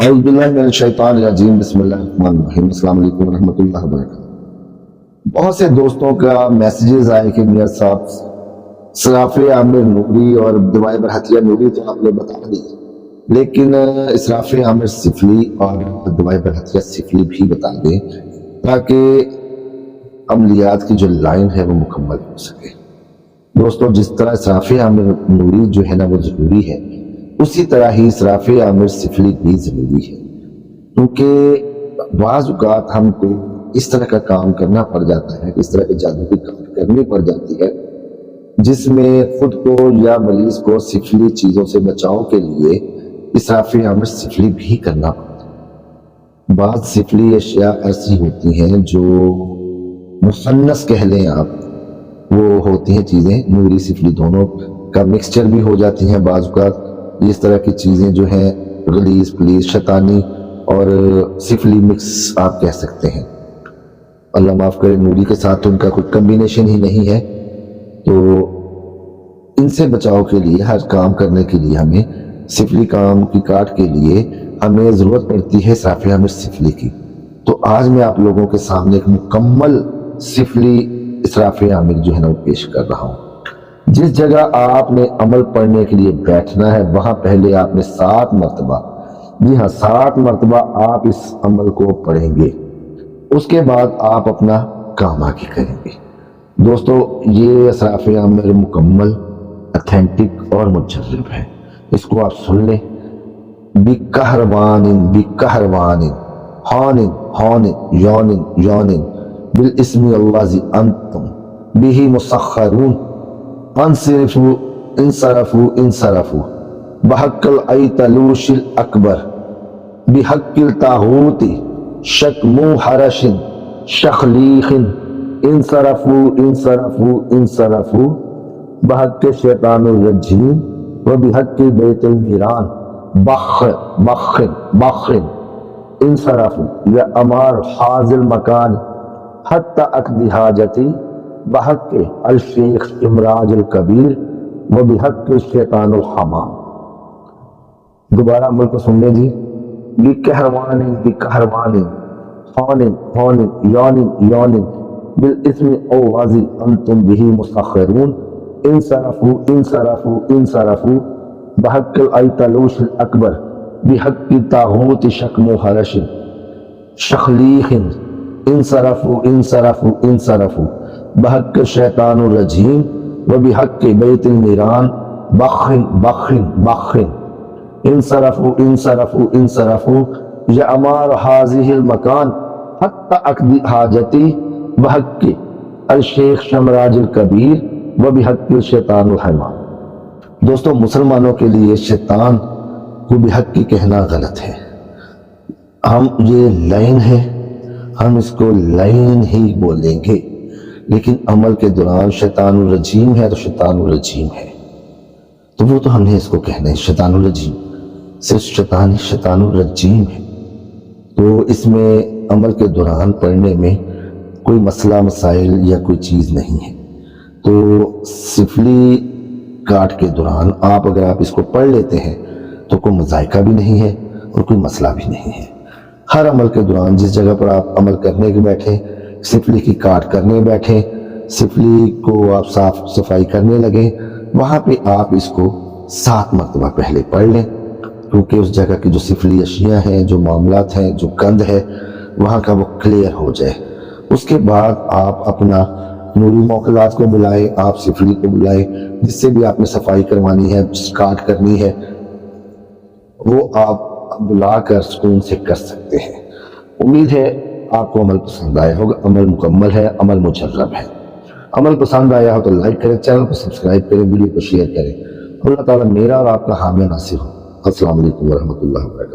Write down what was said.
اعوذ باللہ من الشیطان الرجیم بسم اللہ الرحمن الرحیم السلام علیکم ورحمۃ اللہ وبرکاتہ۔ بہت سے دوستوں کا میسیجز آئے کہ میاں صاحب اسراف عامر نوری اور دعائے برحتیہ نوری تو آپ نے بتا دی، لیکن اسراف عامر سفلی اور دعائے برحتیہ سفلی بھی بتا دیں تاکہ عملیات کی جو لائن ہے وہ مکمل ہو سکے۔ دوستوں، جس طرح اسراف عامر نوری جو ہے نا وہ ضروری ہے، اسی طرح ہی اسراف عامر سفلی بھی ضروری ہے، کیونکہ بعض اوقات ہم کو اس طرح کا کام کرنا پڑ جاتا ہے، اس طرح کے جادو کی کام کرنی پڑ جاتی ہے جس میں خود کو یا مریض کو سفلی چیزوں سے بچاؤ کے لیے اسراف عامر سفلی بھی کرنا پڑتا ہے۔ بعض سفلی اشیاء ایسی ہوتی ہیں جو مخنث کہہ لیں آپ، وہ ہوتی ہیں چیزیں نوری سفلی دونوں کا مکسچر بھی ہو جاتی ہیں۔ بعض اوقات اس طرح کی چیزیں جو ہیں غلیظ پلیز شیطانی اور سفلی مکس آپ کہہ سکتے ہیں، اللہ معاف کرے، نوری کے ساتھ ان کا کوئی کمبینیشن ہی نہیں ہے۔ تو ان سے بچاؤ کے لیے، ہر کام کرنے کے لیے ہمیں سفلی کام کی کاٹ کے لیے ہمیں ضرورت پڑتی ہے اسراف عامر سفلی کی۔ تو آج میں آپ لوگوں کے سامنے ایک مکمل سفلی اسراف عامر جو ہے نا وہ پیش کر رہا ہوں۔ جس جگہ آپ نے عمل پڑھنے کے لیے بیٹھنا ہے وہاں پہلے آپ نے 7 مرتبہ، جی ہاں 7 مرتبہ آپ اس عمل کو پڑھیں گے، اس کے بعد آپ اپنا کام آگے کریں گے۔ دوستو، یہ اسراف عامر مکمل اتھینٹک اور مجرب ہے، اس کو آپ سن لیں۔ بِقَہْرَوَانٍ بِقَہْرَوَانٍ حَانٍ حَانٍ یَانٍ یَانٍ بِالْإِسْمِ الَّذِي أَنْتُمْ بِهِ مُسَخَّرُونَ انصرفوا انصرفوا انصرفوا بحق الایتلوش الاکبر بحق الطاغوت شکمو حرش شخلیخ انصرفوا انصرفوا انصرفوا بحق الشیطان الرجیم و بحق بیت النیران بخ بخ بخ انصرفوا یا امار حاضر مکان حتی اقضی حاجتی بحق الشیخ امراج الکبیر و بحق الشیطان الحمام۔ دوبارہ عمل کو سن لیں جی۔ بِقَہْرَوَانٍ بِقَہْرَوَانٍ حَانٍ حَانٍ یَانٍ یَانٍ بِالْإِسْمِ الَّذِي أَنْتُمْ بِهِ مُسَخَّرُونَ انصرفوا انصرفوا انصرفوا بحق الایتلوش الاکبر بحق الطاغوت شکمو حرش شخلیخ انصرفوا انصرفوا انصرفوا بحق الشیطان الرجیم و بحق بیت النیران بخ بخ بخ انصرفوا انصرفوا انصرفوا یعمار حاضر المکان حتی اقضی حاجتی بحق الشیخ شمراج الکبیر و بحق الشیطان الحمام۔ دوستو، مسلمانوں کے لیے شیطان کو بحق کی کہنا غلط ہے۔ ہم یہ لائن ہے، ہم اس کو لائن ہی بولیں گے، لیکن عمل کے دوران شیطان الرجیم ہے تو شیطان الرجیم ہے، تو وہ تو ہم نے اس کو کہنا ہے شیطان الرجیم، صرف شیطان الرجیم ہے۔ تو اس میں عمل کے دوران پڑھنے میں کوئی مسئلہ مسائل یا کوئی چیز نہیں ہے۔ تو سفلی کاٹ کے دوران اگر آپ اس کو پڑھ لیتے ہیں تو کوئی مذائقہ بھی نہیں ہے اور کوئی مسئلہ بھی نہیں ہے۔ ہر عمل کے دوران جس جگہ پر آپ عمل کرنے کے بیٹھے، سفلی کی کاٹ کرنے بیٹھے، سفلی کو آپ صاف صفائی کرنے لگے، وہاں پہ آپ اس کو 7 مرتبہ پہلے پڑھ لیں، کیونکہ اس جگہ کی جو سفلی اشیاء ہیں، جو معاملات ہیں، جو گند ہے، وہاں کا وہ کلیئر ہو جائے۔ اس کے بعد آپ اپنا نوری موکلات کو بلائیں، آپ سفلی کو بلائیں، جس سے بھی آپ نے صفائی کروانی ہے، کاٹ کرنی ہے، وہ آپ بلا کر سکون سے کر سکتے ہیں۔ امید ہے آپ کو عمل پسند آیا ہوگا۔ عمل مکمل ہے، عمل مجرب ہے۔ عمل پسند آیا ہو تو لائک کریں، چینل کو سبسکرائب کریں، ویڈیو کو شیئر کریں۔ اللہ تعالیٰ میرا اور آپ کا حامی ناصر ہو۔ السلام علیکم ورحمۃ اللہ وبرکاتہ۔